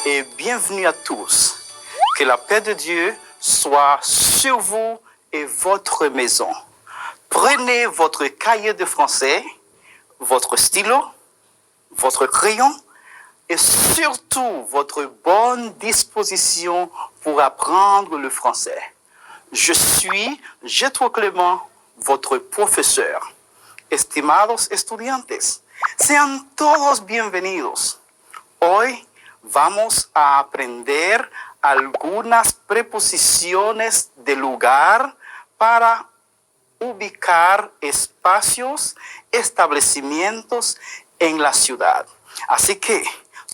et bienvenue à tous. Que la paix de Dieu soit sur vous et votre maison. Prenez votre cahier de français, votre stylo, votre crayon et surtout votre bonne disposition pour apprendre le français. Je suis Jethro Clément, votre profesor. Estimados estudiantes, sean todos bienvenidos. Hoy vamos a aprender algunas preposiciones de lugar para ubicar espacios, establecimientos en la ciudad. Así que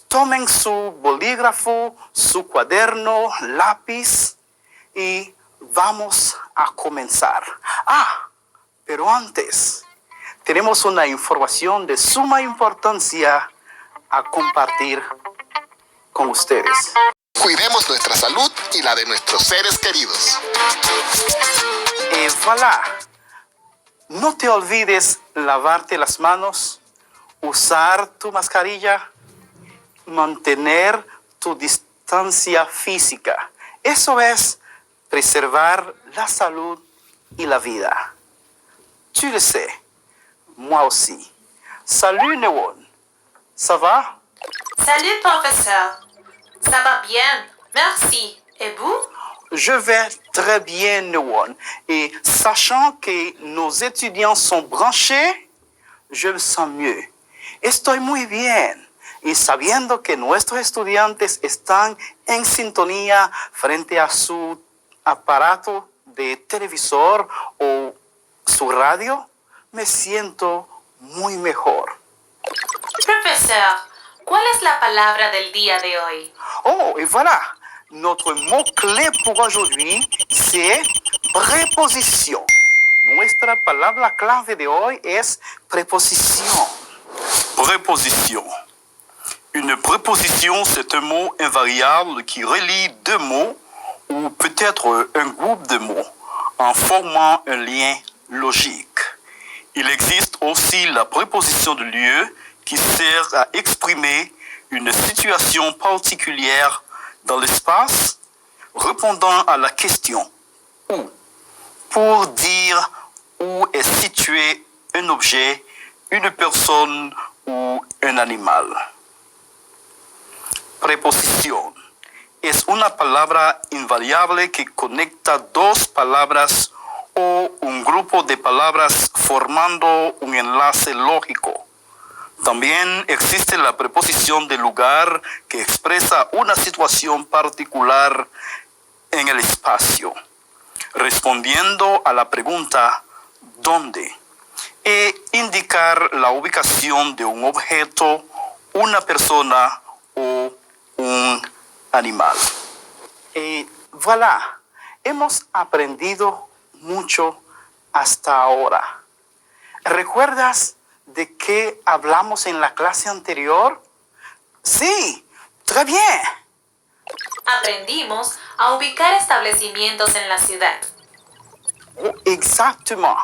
tomen su bolígrafo, su cuaderno, lápiz y vamos a comenzar. Pero antes, tenemos una información de suma importancia a compartir con ustedes. Cuidemos nuestra salud y la de nuestros seres queridos. Y voilà. No te olvides lavarte las manos, usar tu mascarilla, mantener tu distancia física. Eso es preservar la salud y la vida. Tu le sais, moi aussi. Salut Newon, ça va? Salut professeur, ça va bien, merci. Et vous? Je vais très bien, Newon. Et sachant que nos étudiants sont branchés, je me sens mieux. Estoy muy bien. Y sabiendo que nuestros estudiantes están en sintonía frente a su aparato de televisor o su radio, me siento muy mejor. Professeur, ¿cuál es la palabra del día de hoy? Oh, et voilà. Notre mot-clé pour aujourd'hui, c'est préposition. Nuestra palabra clave de hoy es preposición. Préposition. Une préposition, c'est un mot invariable qui relie deux mots ou peut-être un groupe de mots en formant un lien logique. Il existe aussi la préposition de lieu qui sert à exprimer une situation particulière dans l'espace, répondant à la question « où » pour dire où est situé un objet, une personne ou un animal. Preposición es una palabra invariable que conecta dos palabras o un grupo de palabras formando un enlace lógico. También existe la preposición de lugar que expresa una situación particular en el espacio, respondiendo a la pregunta ¿dónde? E indicar la ubicación de un objeto, una persona o un animal. Y voilà, hemos aprendido mucho hasta ahora. ¿Recuerdas de qué hablamos en la clase anterior? Sí, très bien. Aprendimos a ubicar establecimientos en la ciudad. Oh, exactement.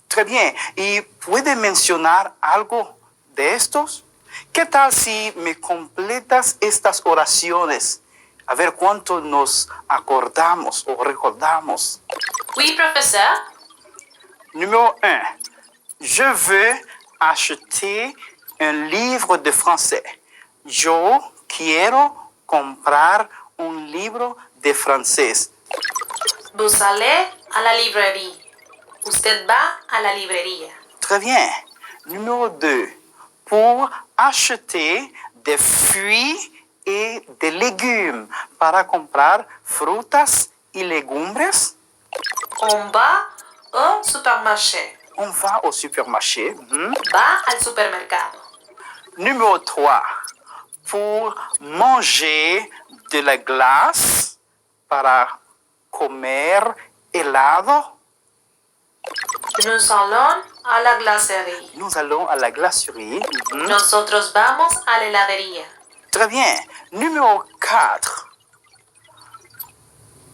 Très bien. ¿Y puede mencionar algo de estos? ¿Qué tal si me completas estas oraciones? A ver cuánto nos acordamos o recordamos. Oui, professeur. Numéro 1. Je veux acheter un livre de français. Yo quiero comprar un libro de francés. Vous allez à la librairie. Usted va a la librería. Très bien. Numéro 2. Pour acheter des fruits et des légumes. Para comprar frutas y legumbres. On va au supermarché. On va au supermarché. Va al supermercado. Numéro 3. Pour manger de la glace. Para comer helado. Nous allons a la glacerie. Nous allons à la glacerie. Nosotros vamos a la heladería. Très bien. Numéro 4.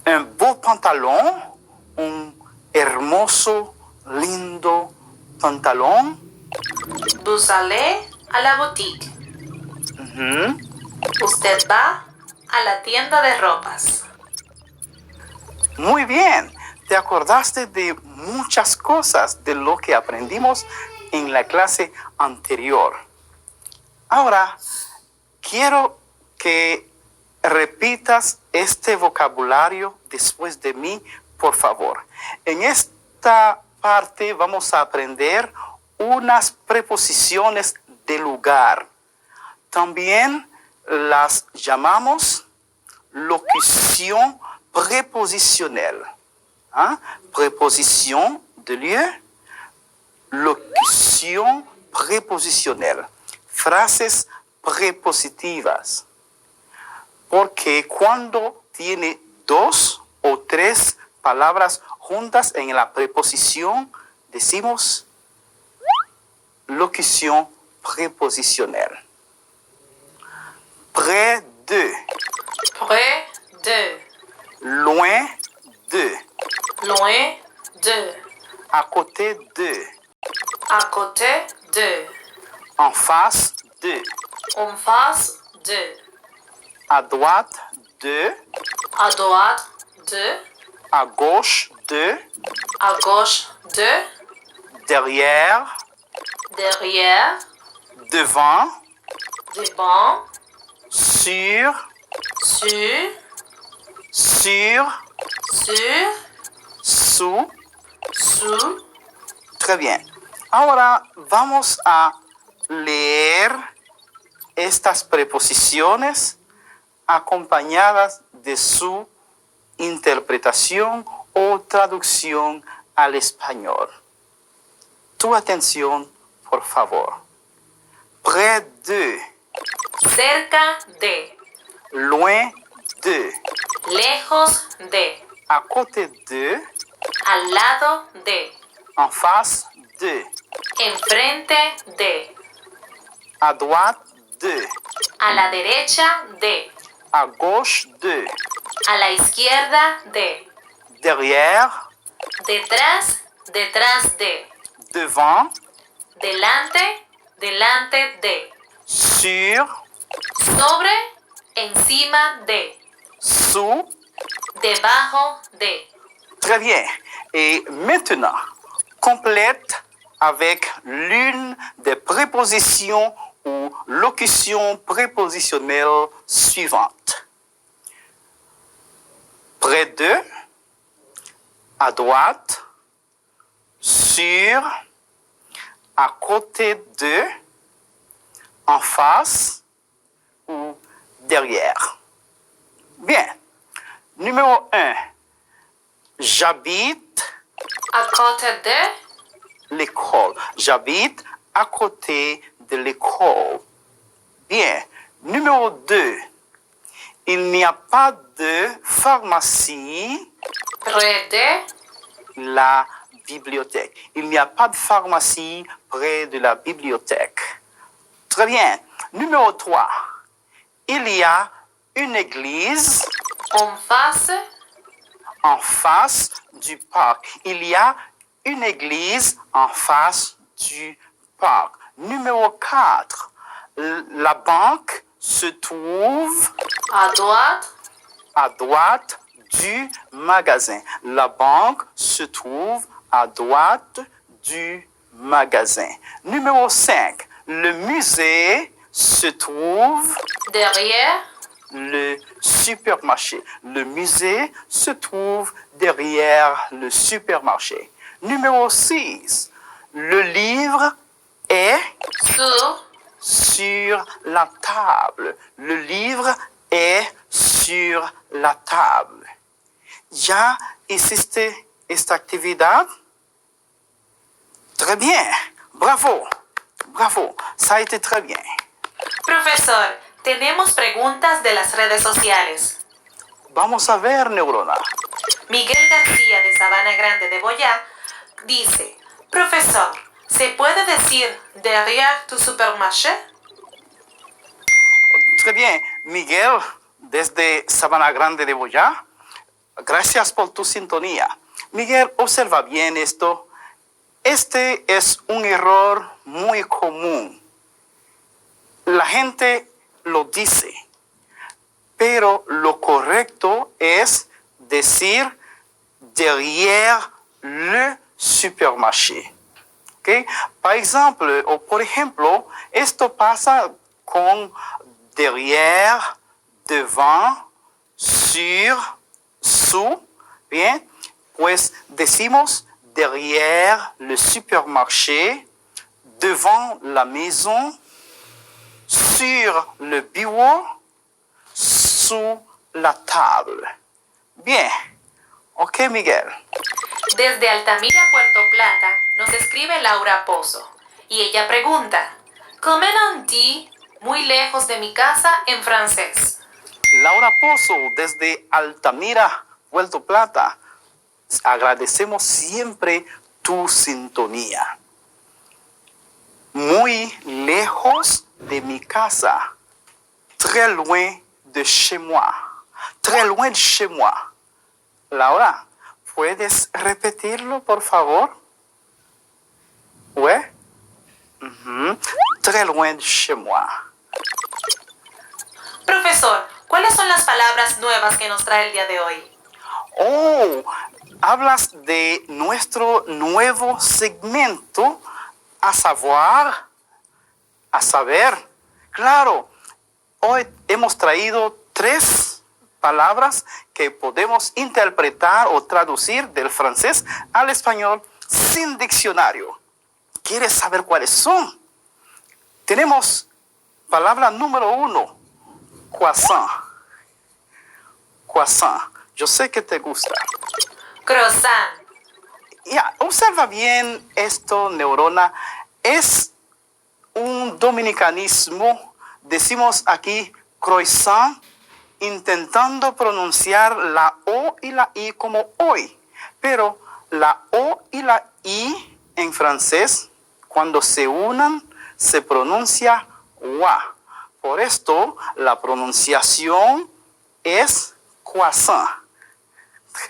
Un beau pantalon. Un hermoso, lindo pantalón. Vous allez a la boutique. Usted va a la tienda de ropas. Muy bien, te acordaste de muchas cosas de lo que aprendimos en la clase anterior. Ahora, quiero que repitas este vocabulario después de mí, por favor. En esta parte vamos a aprender unas preposiciones de lugar. También las llamamos locución prépositionnelle. ¿Ah? Préposition de lieu, locución prépositionnelle. Frases prepositivas. Porque cuando tiene dos o tres palabras juntas en la preposición, decimos locución prépositionnelle. Près de, Près de, loin de, loin de, à côté de, à côté de, en face de, en face de, à droite de, à droite de, à gauche de, à gauche de, derrière, derrière, devant, devant, sur, sur, sur, sur, sous. sous. Très bien. Ahora vamos a leer estas preposiciones acompañadas de su interpretación o traducción al español. Tu atención, por favor. Près de, Cerca de, loin de, lejos de, à côté de, al lado de, en face de, enfrente de, à droite de, a la derecha de, à gauche de, a la izquierda de, derrière, detrás, detrás de, devant, delante, delante de, sur, sobre, encima de, sous. debajo de. Très bien. Et maintenant, complète avec l'une des prépositions ou locutions prépositionnelles suivantes. Près de, à droite, sur, à côté de, en face ou derrière. Bien. Numéro 1. J'habite À côté de, l'école. J'habite à côté de l'école. Bien. Numéro 2. Il n'y a pas de pharmacie près de, la bibliothèque. Il n'y a pas de pharmacie près de la bibliothèque. Très bien. Numéro 3. Il y a une église en face, en face du parc. Il y a une église en face du parc. Numéro 4. La banque se trouve à droite du magasin. La banque se trouve à droite du magasin. Numéro 5. Le musée se trouve derrière, le supermarché. Le musée se trouve derrière le supermarché. Numéro 6. Le livre est sur la table. Le livre est sur la table. ¿Ya hiciste esta actividad? Très bien. Bravo. Bravo. Ça a été très bien. Profesor, tenemos preguntas de las redes sociales. Vamos a ver, Neurona. Miguel García de Sabana Grande de Boyá dice, profesor, ¿se puede decir derrière tu supermarché? Très bien. Miguel, desde Sabana Grande de Boyá, gracias por tu sintonía. Miguel, observa bien esto. Este es un error muy común. La gente lo dice. pero lo correcto es decir derrière le supermarché. ¿Okay? Por ejemplo, esto pasa con derrière, devant, sur, sous. Bien, pues decimos derrière le supermarché, devant la maison, sur le bureau, sous la table. Bien. Ok, Miguel. Desde Altamira, Puerto Plata, nos escribe Laura Pozo. Y ella pregunta, ¿Comment on dit muy lejos de mi casa en francés? Laura Pozo, desde Altamira, Puerto Plata. Agradecemos siempre tu sintonía. Muy lejos de mi casa. Très loin de chez moi. Très loin de chez moi. Laura, ¿puedes repetirlo, por favor? Ouais? Très loin de chez moi. Profesor, ¿cuáles son las palabras nuevas que nos trae el día de hoy? Oh, hablas de nuestro nuevo segmento, a saber. Claro, hoy hemos traído 3 palabras que podemos interpretar o traducir del francés al español sin diccionario. ¿Quieres saber cuáles son? Tenemos palabra número 1, croissant. Croissant. Yo sé que te gusta. Croissant. Ya, observa bien esto, neurona. Es un dominicanismo. Decimos aquí croissant, intentando pronunciar la O y la I como hoy. Pero la O y la I en francés, cuando se unan, se pronuncia wa. Por esto, la pronunciación es croissant.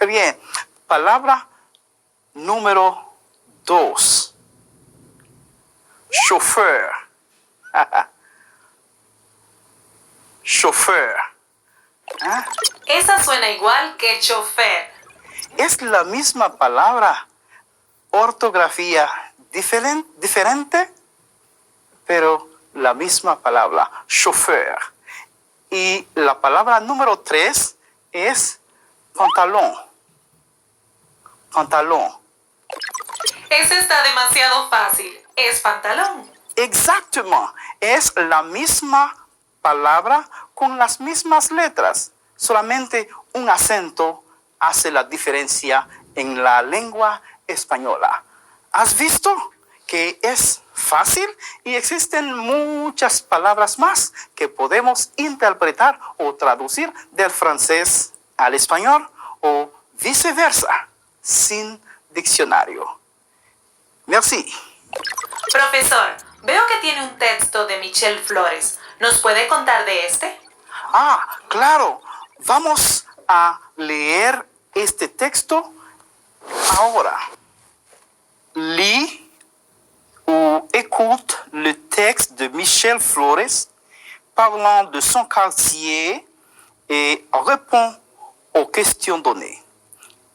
Bien, palabra número 2. Chauffeur. Chauffeur. ¿Ah? Esa suena igual que chofer. Es la misma palabra, ortografía diferente, pero la misma palabra, chauffeur. Y la palabra número 3 es pantalón. Pantalón. Eso está demasiado fácil. Es pantalón. Exactamente. Es la misma palabra con las mismas letras. Solamente un acento hace la diferencia en la lengua española. ¿Has visto que es fácil? Y existen muchas palabras más que podemos interpretar o traducir del francés al español o viceversa, sin diccionario. Merci. Profesor, veo que tiene un texto de Michel Flores. ¿Nos puede contar de este? Ah, claro. Vamos a leer este texto ahora. Lis ou écoute le texte de Michel Flores parlant de son quartier et répond aux questions données.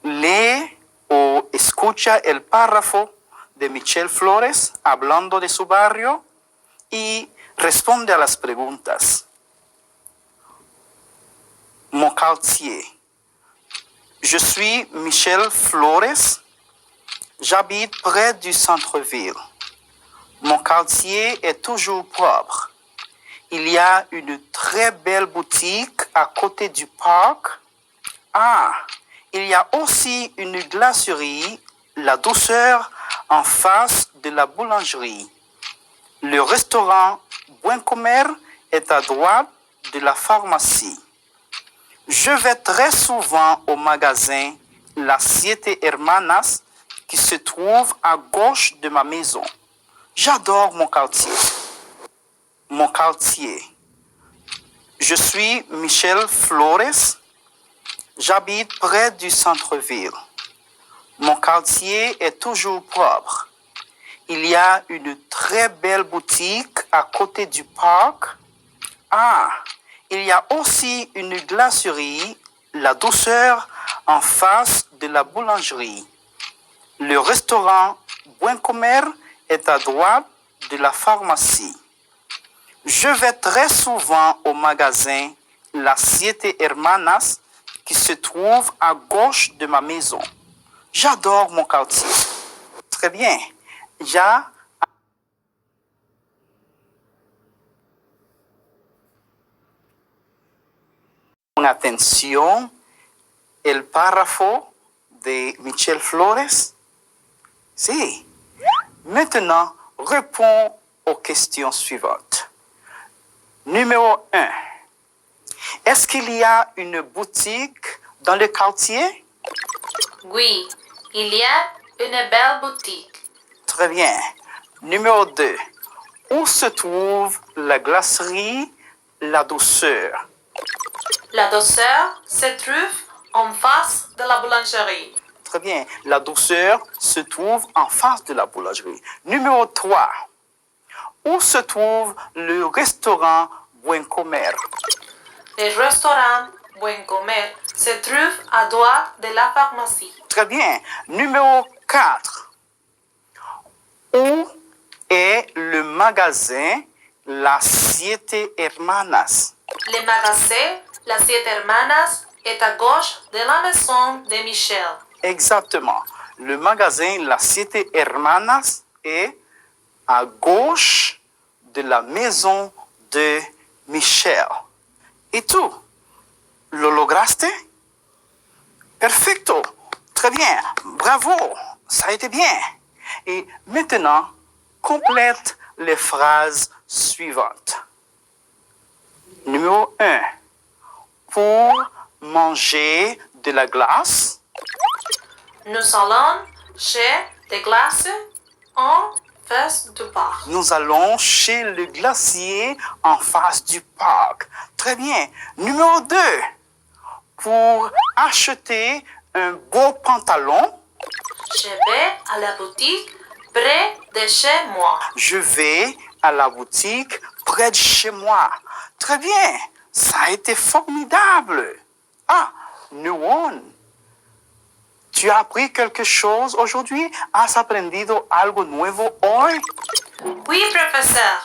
Lee o escucha el párrafo de Michel Flores hablando de su barrio y responde a las preguntas. Mon quartier. Je suis Michel Flores. J'habite près du centre-ville. Mon quartier est toujours propre. Il y a une très belle boutique à côté du parc. Ah, il y a aussi une glacerie, La Douceur, en face de la boulangerie. Le restaurant Buen Comer est à droite de la pharmacie. Je vais très souvent au magasin Las Siete Hermanas qui se trouve à gauche de ma maison. J'adore mon quartier. Mon quartier. Je suis Michel Flores. J'habite près du centre-ville. Mon quartier est toujours propre. Il y a une très belle boutique à côté du parc. Ah, il y a aussi une glacerie, La Douceur, en face de la boulangerie. Le restaurant Buen Comer est à droite de la pharmacie. Je vais très souvent au magasin Las Siete Hermanas qui se trouve à gauche de ma maison. J'adore mon quartier. Très bien. Ya con atención el párrafo de Michel Flores. Sí. Maintenant, réponds aux questions suivantes. Numéro 1. Est-ce qu'il y a une boutique dans le quartier? Oui, il y a une belle boutique. Très bien. Numéro 2. Où se trouve la glacerie La Douceur? La Douceur se trouve en face de la boulangerie. Très bien. La Douceur se trouve en face de la boulangerie. Numéro 3. Où se trouve le restaurant Buen Comer? Le restaurant Buen Comer se trouve à droite de la pharmacie. Très bien. Numéro 4. Où est le magasin Las Siete Hermanas? Le magasin Las Siete Hermanas est à gauche de la maison de Michel. Exactement. Le magasin Las Siete Hermanas est à gauche de la maison de Michel. ¿Y tú? ¿Lo lograste? Perfecto. Très bien. Bravo. Ça a été bien. Et maintenant, complète les phrases suivantes. Numéro 1. Pour manger de la glace, Nous allons chez des glaces en face du parc. nous allons chez le glacier en face du parc. Très bien. Numéro 2. Pour acheter un beau pantalon, Je vais à la boutique près de chez moi. je vais à la boutique près de chez moi. Très bien. Ça a été formidable. Ah, Nuwon, ¿tu as appris quelque chose aujourd'hui? ¿Has aprendido algo nuevo hoy? Oui, profesor.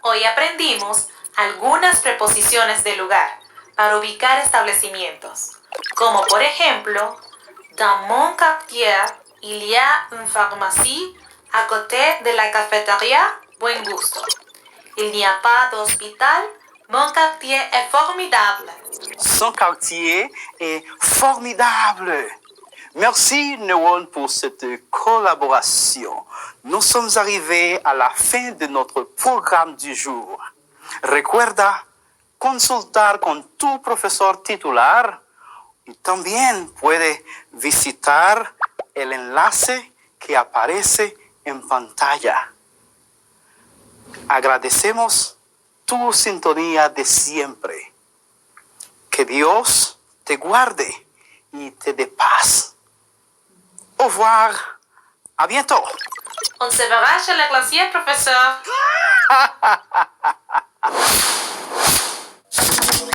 Hoy aprendimos algunas preposiciones de lugar para ubicar establecimientos. Como por ejemplo, dans mon quartier, il y a une pharmacie à côté de la cafetería Buen Gusto. Il n'y a pas d'hôpital. Mon quartier est formidable. Son quartier est formidable. Merci, Nuwon, pour cette collaboration. Nous sommes arrivés à la fin de notre programme du jour. Recuerda consultar con tu profesor titular y también puede visitar el enlace que aparece en pantalla. Agradecemos tu sintonía de siempre. Que Dios te guarde y te dé paz. Au revoir. À bientôt. On se verra chez le glacier, professeur.